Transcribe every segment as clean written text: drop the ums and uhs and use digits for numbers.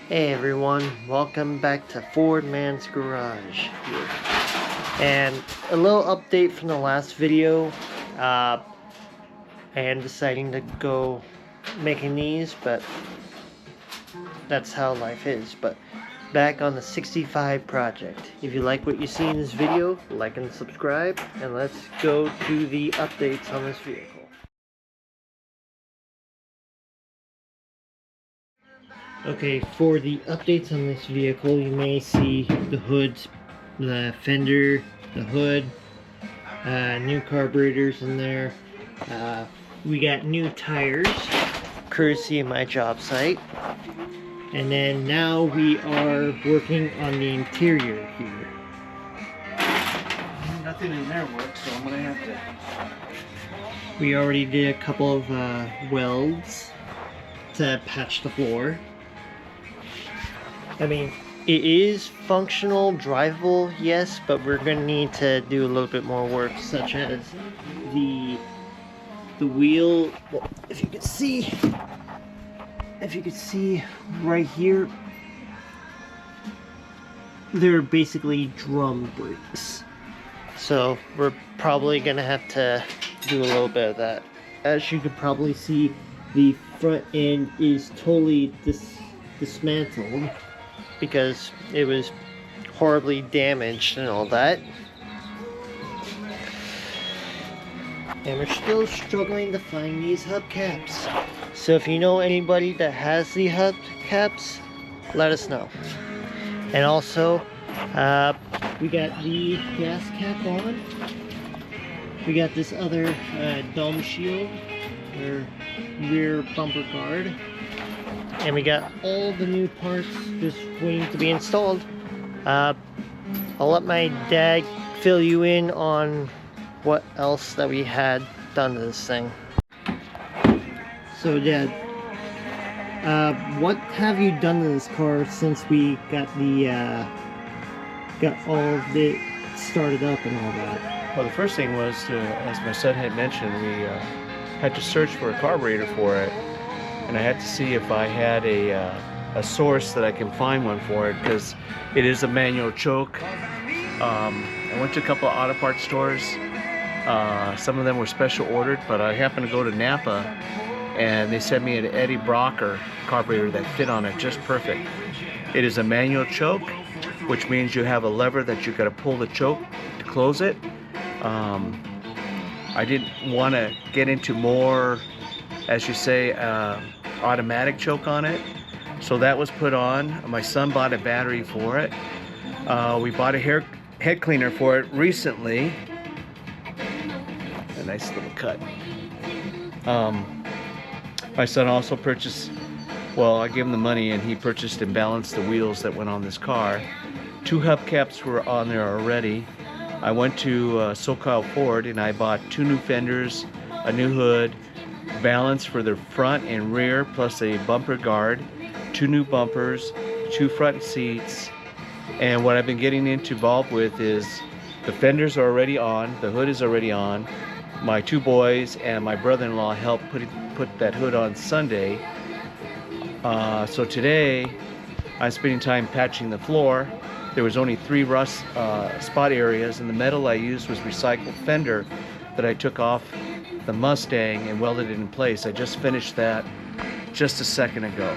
Hey everyone, welcome back to Ford Man's Garage here. And a little update from the last video. I am deciding to go making these, but that's how life is. But back on the 65 project. If you like what you see in this video, like and subscribe, and let's go to the updates on this vehicle. Okay, for the updates on this vehicle, you may see the hoods, the fender, the hood, new carburetors in there. We got new tires, courtesy of my job site. And then now we are working on the interior here. Nothing in there works, so I'm gonna have to. We already did a couple of welds to patch the floor. I mean, it is functional, drivable, yes, but we're gonna need to do a little bit more work, such as the wheel. Well, if you could see right here, they're basically drum brakes. So we're probably gonna have to do a little bit of that. As you could probably see, the front end is totally dismantled, because it was horribly damaged and all that. And we're still struggling to find these hubcaps. So if you know anybody that has the hubcaps, let us know. And also, we got the gas cap on. We got this other dome shield, or rear bumper guard. And we got all the new parts just waiting to be installed. I'll let my dad fill you in on what else that we had done to this thing. So Dad, what have you done to this car since we got all of it started up and all that? Well, the first thing was, as my son had mentioned, we had to search for a carburetor for it. And I had to see if I had a source that I can find one for it, because it is a manual choke. I went to a couple of auto parts stores. Some of them were special ordered, but I happened to go to Napa, and they sent me an Eddie Brocker carburetor that fit on it just perfect. It is a manual choke, which means you have a lever that you got to pull the choke to close it. I didn't want to get into more, as you say, automatic choke on it, so that was put on. My son bought a battery for it. We bought a head cleaner for it recently. A nice little cut. My son also purchased, well, I gave him the money and he purchased and balanced the wheels that went on this car. 2 hubcaps were on there already. I went to SoCal Ford and I bought 2 new fenders, a new hood, balance for the front and rear, plus a bumper guard, 2 new bumpers, 2 front seats. And what I've been getting involved with is the fenders are already on, the hood is already on. My 2 boys and my brother-in-law helped put that hood on Sunday. So today I'm spending time patching the floor. There was only 3 rust spot areas, and the metal I used was recycled fender that I took off the Mustang and welded it in place. I just finished that just a second ago.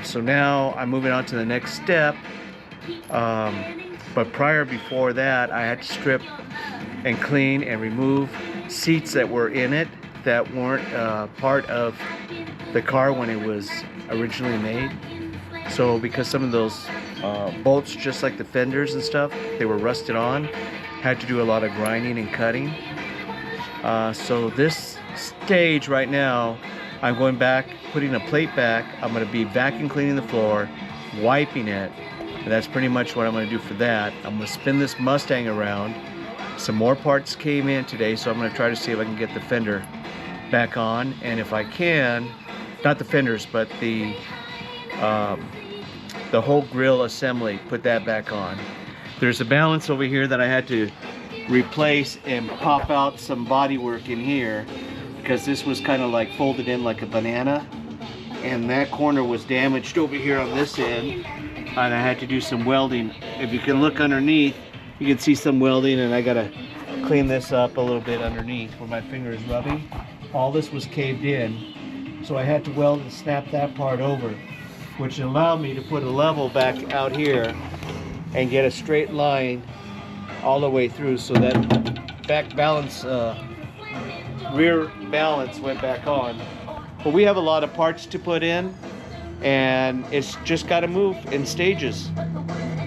So now I'm moving on to the next step. But before that, I had to strip and clean and remove seats that were in it that weren't part of the car when it was originally made. So because some of those bolts, just like the fenders and stuff, they were rusted on, had to do a lot of grinding and cutting. So this stage right now, I'm going back, putting a plate back. I'm going to be vacuum cleaning the floor, wiping it, and that's pretty much what I'm going to do for that. I'm going to spin this Mustang around. Some more parts came in today, so I'm going to try to see if I can get the fender back on, and if I can, not the fenders, but the whole grill assembly, put that back on. There's a balance over here that I had to replace and pop out some bodywork in here, because this was kind of like folded in like a banana, and that corner was damaged over here on this end, and I had to do some welding. If you can look underneath, you can see some welding, and I gotta clean this up a little bit underneath where my finger is rubbing. All this was caved in, so I had to weld and snap that part over, which allowed me to put a level back out here and get a straight line all the way through, so that back balance, rear balance went back on. But we have a lot of parts to put in, and it's just got to move in stages.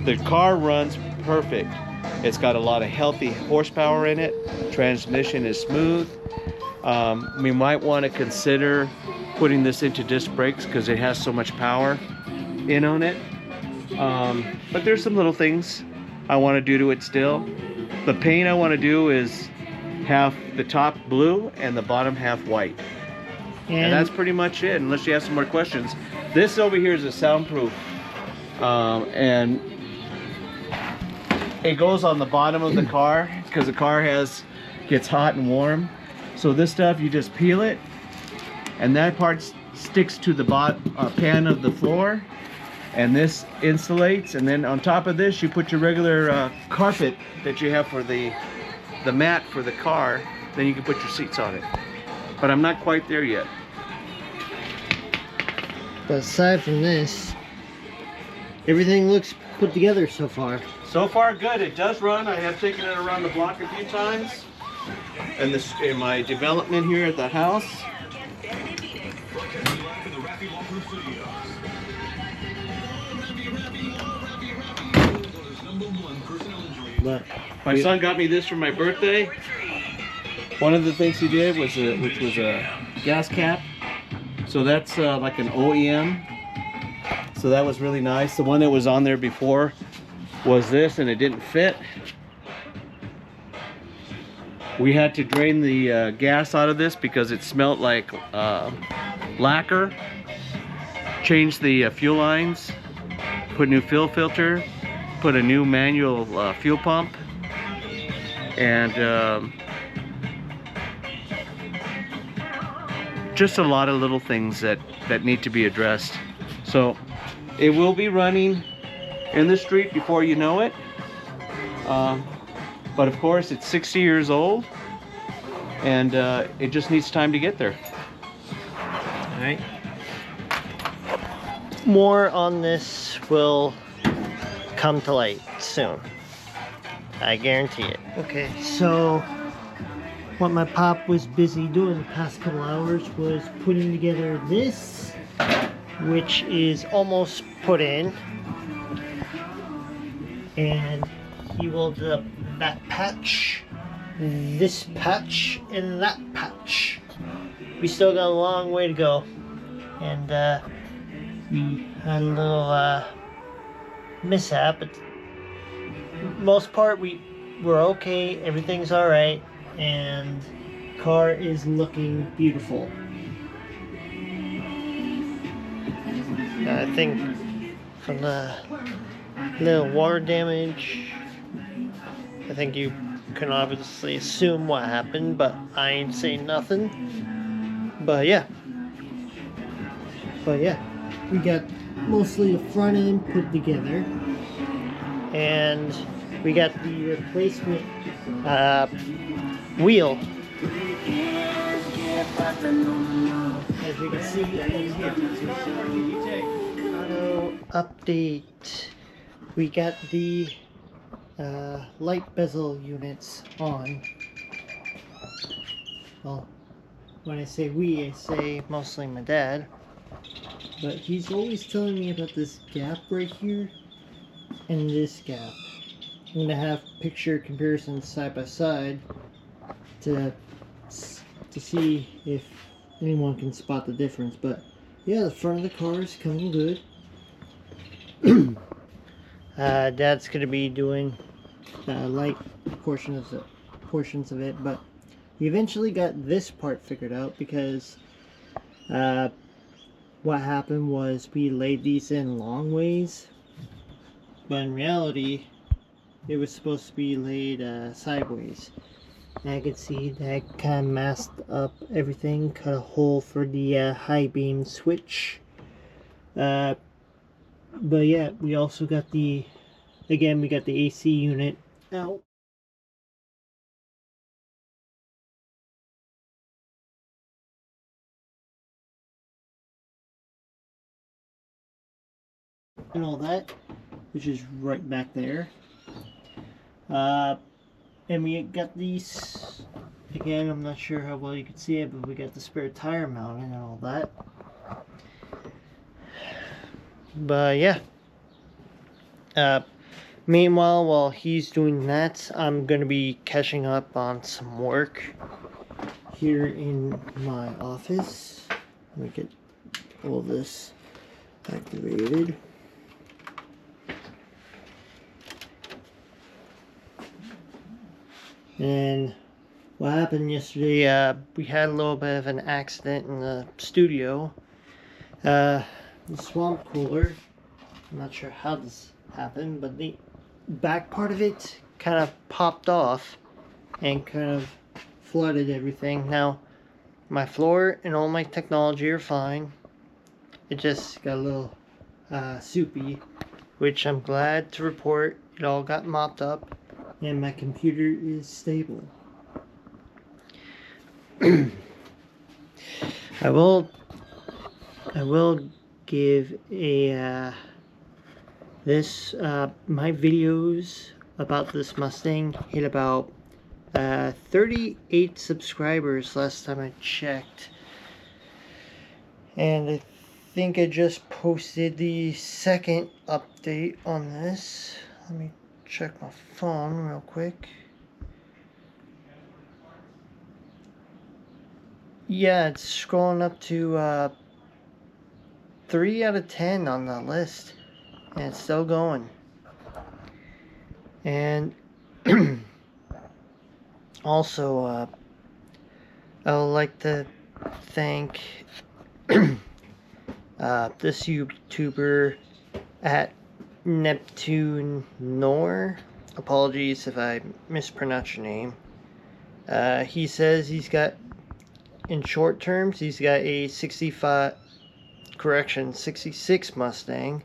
The car runs perfect. It's got a lot of healthy horsepower in it. Transmission is smooth. We might want to consider putting this into disc brakes because it has so much power in on it. But there's some little things I want to do to it still. The paint I want to do is have the top blue and the bottom half white. And that's pretty much it, unless you have some more questions. This over here is a soundproof. And it goes on the bottom of the car because the car gets hot and warm. So this stuff, you just peel it, and that part sticks to the pan of the floor, and this insulates. And then on top of this, you put your regular carpet that you have for the mat for the car. Then you can put your seats on it. But I'm not quite there yet. But aside from this, everything looks put together so far. So far, good. It does run. I have taken it around the block a few times. And this in my development here at the house. But My son got me this for my birthday. One of the things he did was which was a gas cap. So that's like an OEM. So that was really nice. The one that was on there before was this, and it didn't fit. We had to drain the gas out of this because it smelled like lacquer. Change the fuel lines, put new fuel filter, put a new manual fuel pump, and just a lot of little things that need to be addressed. So it will be running in the street before you know it. But of course, it's 60 years old, and it just needs time to get there. all right. More on this will come to light soon. I guarantee it. Okay, so what my pop was busy doing the past couple hours was putting together this, which is almost put in, and he welded up that patch, this patch, and that patch. We still got a long way to go, and we had a little mishap, but most part we're okay. Everything's all right, and car is looking beautiful. I think from the little water damage, I think you can obviously assume what happened, but I ain't saying nothing. But yeah, we got mostly the front end put together, and we got the replacement wheel. As you can see auto update. We got the light bezel units on. Well, when I say we, I say mostly my dad. But he's always telling me about this gap right here and this gap. I'm gonna have picture comparisons side by side to see if anyone can spot the difference. But yeah, the front of the car is coming good. Dad's gonna be doing light portions of it, but we eventually got this part figured out because what happened was we laid these in long ways, but in reality it was supposed to be laid sideways. And I could see that kind of masked up everything, cut a hole for the high beam switch, But yeah, we also got the AC unit out. And all that, which is right back there. And we got these, again, I'm not sure how well you can see it, but we got the spare tire mounted and all that. But yeah. Meanwhile, while he's doing that, I'm going to be catching up on some work here in my office. Let me get all this activated. And what happened yesterday, we had a little bit of an accident in the studio. The swamp cooler, I'm not sure how this happened, but the back part of it kind of popped off and kind of flooded everything. Now, my floor and all my technology are fine. It just got a little soupy, which I'm glad to report it all got mopped up and my computer is stable. I will give a my videos about this Mustang hit about 38 subscribers last time I checked, and I think I just posted the second update on this. Let me check my phone real quick. Yeah, it's scrolling up to 3 out of 10 on the list, and it's still going. And also, I would like to thank this YouTuber at Neptune Nor. Apologies if I mispronounce your name. He says he's got, in short terms, he's got a 66 Mustang.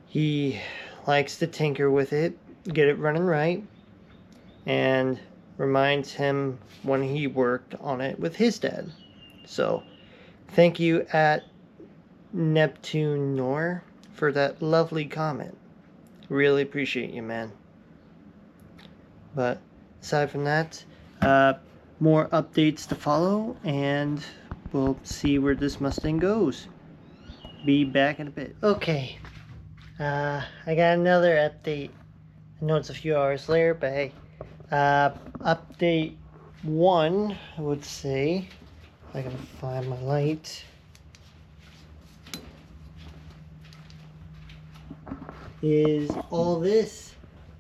He likes to tinker with it, get it running right, and reminds him when he worked on it with his dad. So, thank you at Neptune Nor for that lovely comment. Really appreciate you, man. But aside from that, more updates to follow, and we'll see where this Mustang goes. Be back in a bit. Okay, I got another update. I know it's a few hours later, but hey, update 1, I would say, if I can find my light, is all this.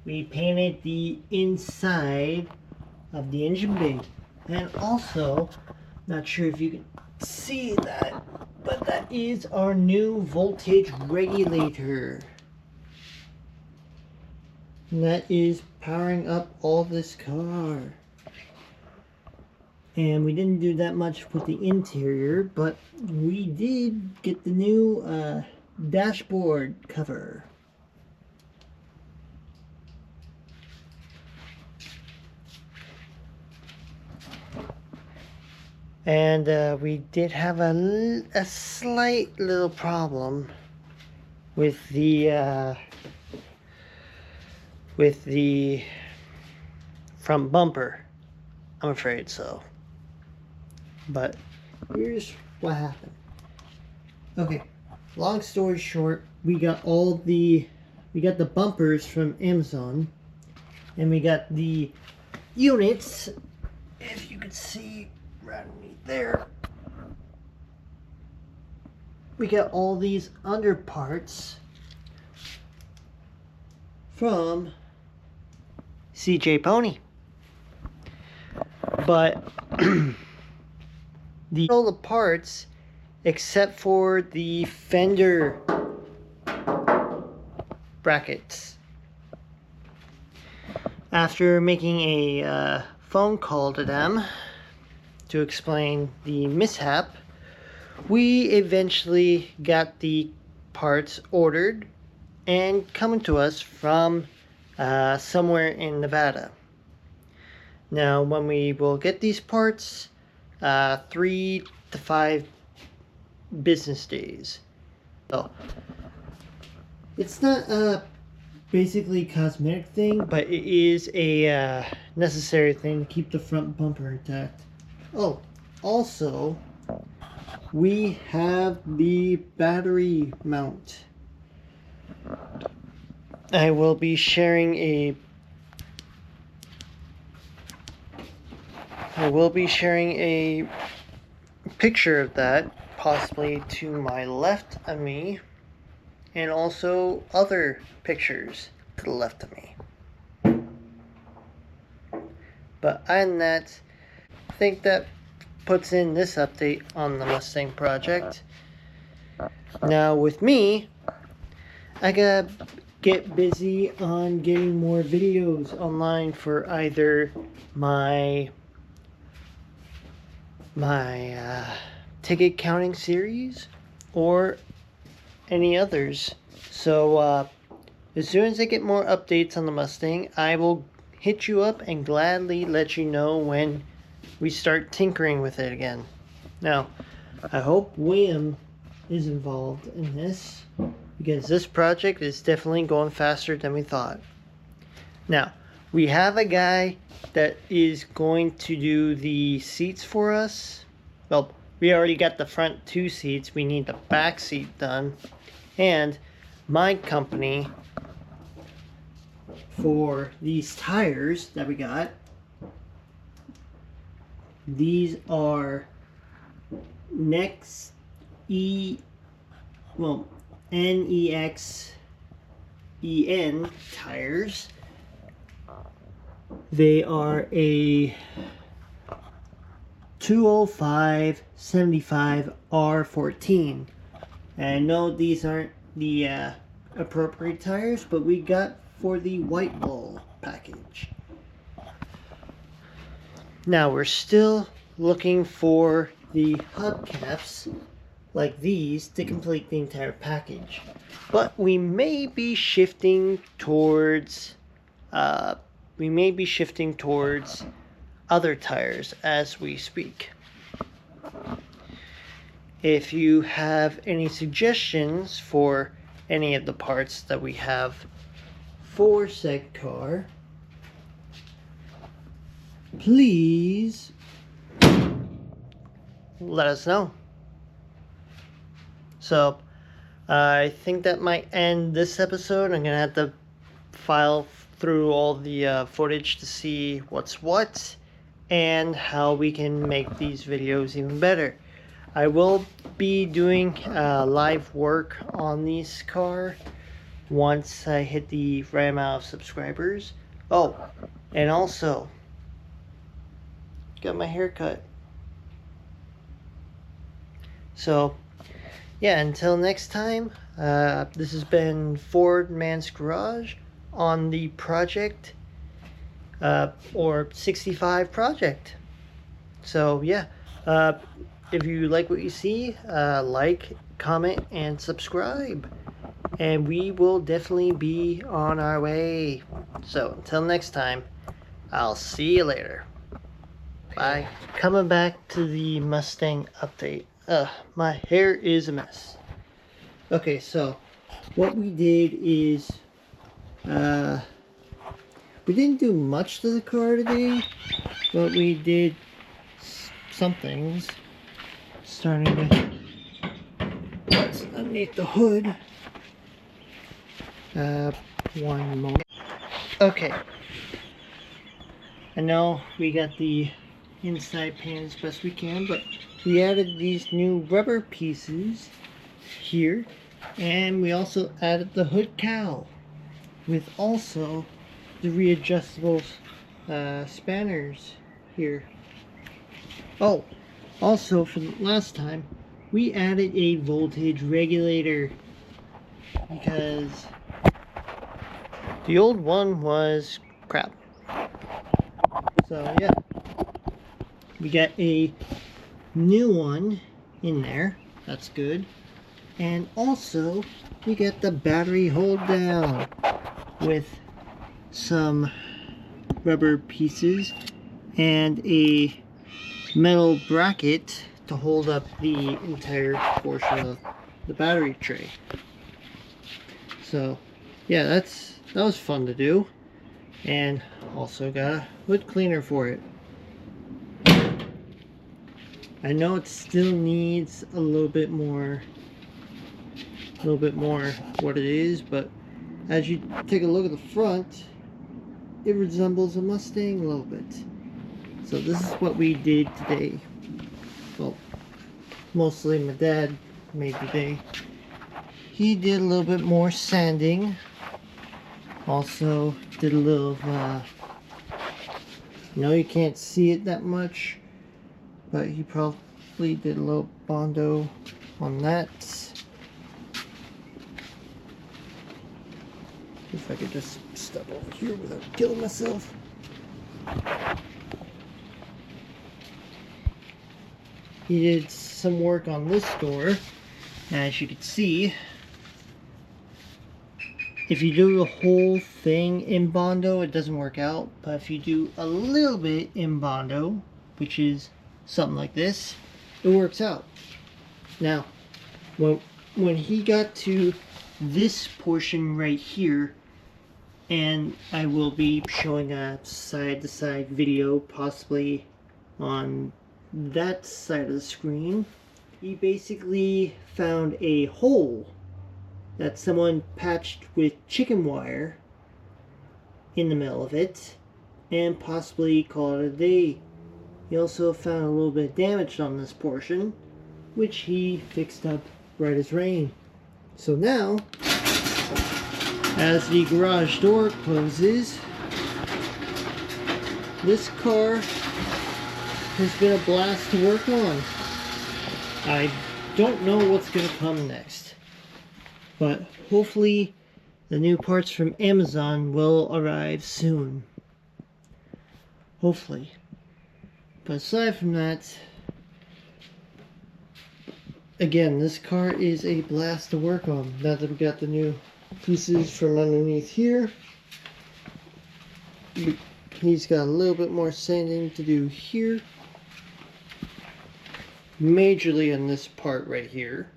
We painted the inside of the engine bay, and also, not sure if you can see that, but that is our new voltage regulator. And that is powering up all this car. And we didn't do that much with the interior, but we did get the new dashboard cover. And we did have a slight little problem with the front bumper, I'm afraid so. But here's what happened. Okay, long story short, we got the bumpers from Amazon, and we got the units, if you could see right there. We got all these underparts from CJ Pony, but all the parts except for the fender brackets. After making a phone call to them to explain the mishap, we eventually got the parts ordered and coming to us from somewhere in Nevada. Now, when we will get these parts, 3 to 5 business days. So, it's not a basically cosmetic thing, but it is a necessary thing to keep the front bumper intact. Oh, also, we have the battery mount. I will be sharing a picture of that, possibly to my left of me, and also other pictures to the left of me. But other than that, I think that puts in this update on the Mustang project. Now with me, I gotta get busy on getting more videos online for either my ticket counting series or any others. So as soon as I get more updates on the Mustang, I will hit you up and gladly let you know when we start tinkering with it again. Now, I hope William is involved in this, because this project is definitely going faster than we thought. Now, we have a guy that is going to do the seats for us. Well, we already got the front 2 seats. We need the back seat done. And my company, for these tires that we got, these are NEXEN tires. They are a 205/75 R14. And I know these aren't the appropriate tires, but we got for the White Bull package. Now we're still looking for the hubcaps like these to complete the entire package, but we may be shifting towards other tires as we speak. If you have any suggestions for any of the parts that we have for said car, please let us know. So I think that might end this episode. I'm gonna have to file through all the footage to see what's what and how we can make these videos even better. I will be doing live work on this car once I hit the right amount of subscribers. Oh, and also got my hair cut. So yeah, until next time, this has been Ford Man's Garage on the project or 65 project. So yeah, if you like what you see, like, comment, and subscribe, and we will definitely be on our way. So until next time, I'll see you later. Bye. Coming back to the Mustang update. My hair is a mess. Okay, so what we did is we didn't do much to the car today, but we did some things. Starting with what's underneath the hood. One moment. Okay. I know we got the inside pan as best we can, but we added these new rubber pieces here, and we also added the hood cowl with also the readjustable spanners here. Oh, also for the last time, we added a voltage regulator because the old one was crap. So yeah, we got a new one in there, That's good. And also, we get the battery hold down with some rubber pieces and a metal bracket to hold up the entire portion of the battery tray. So yeah, that was fun to do. And also got a hood cleaner for it. I know it still needs a little bit more what it is, but as you take a look at the front, it resembles a Mustang a little bit. So this is what we did today. Well, mostly my dad made today. He did a little bit more sanding. Also did a little, you can't see it that much, but he probably did a little Bondo on that. If I could just step over here without killing myself. He did some work on this door. As you can see, if you do the whole thing in Bondo, it doesn't work out. But if you do a little bit in Bondo, which is something like this, it works out. Now, when he got to this portion right here, and I will be showing a side-to-side video possibly on that side of the screen, he basically found a hole that someone patched with chicken wire in the middle of it and possibly called it a day. He also found a little bit of damage on this portion, which he fixed up right as rain. So now, as the garage door closes, this car has been a blast to work on. I don't know what's going to come next, but hopefully the new parts from Amazon will arrive soon. Hopefully. But aside from that, again, this car is a blast to work on. Now that we got the new pieces from underneath here, he's got a little bit more sanding to do here, majorly on this part right here.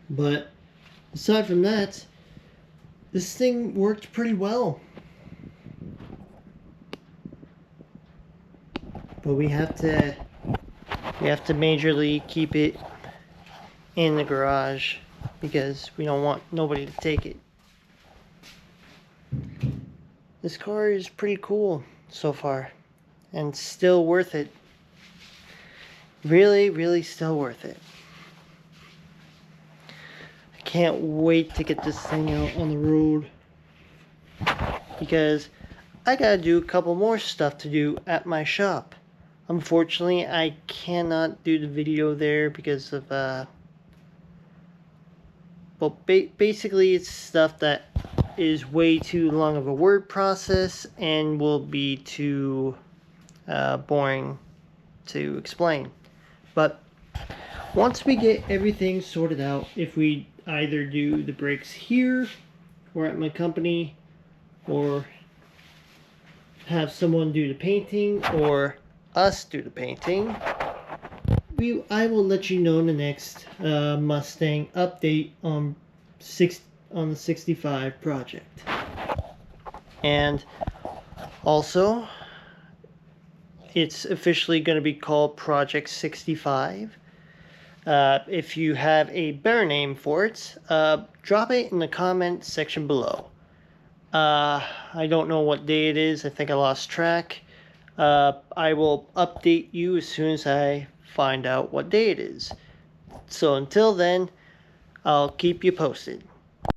But aside from that, this thing worked pretty well. But we have to majorly keep it in the garage because we don't want nobody to take it. This car is pretty cool so far and still worth it. Really, really still worth it. I can't wait to get this thing out on the road because I gotta do a couple more stuff to do at my shop. Unfortunately, I cannot do the video there because of, basically it's stuff that is way too long of a word process and will be too boring to explain. But once we get everything sorted out, if we either do the brakes here or at my company, or have someone do the painting, or us do the painting, I will let you know in the next Mustang update on the 65 project. And also, it's officially going to be called Project 65. If you have a better name for it, drop it in the comment section below. I don't know what day it is. I think I lost track. I will update you as soon as I find out what day it is. So until then, I'll keep you posted.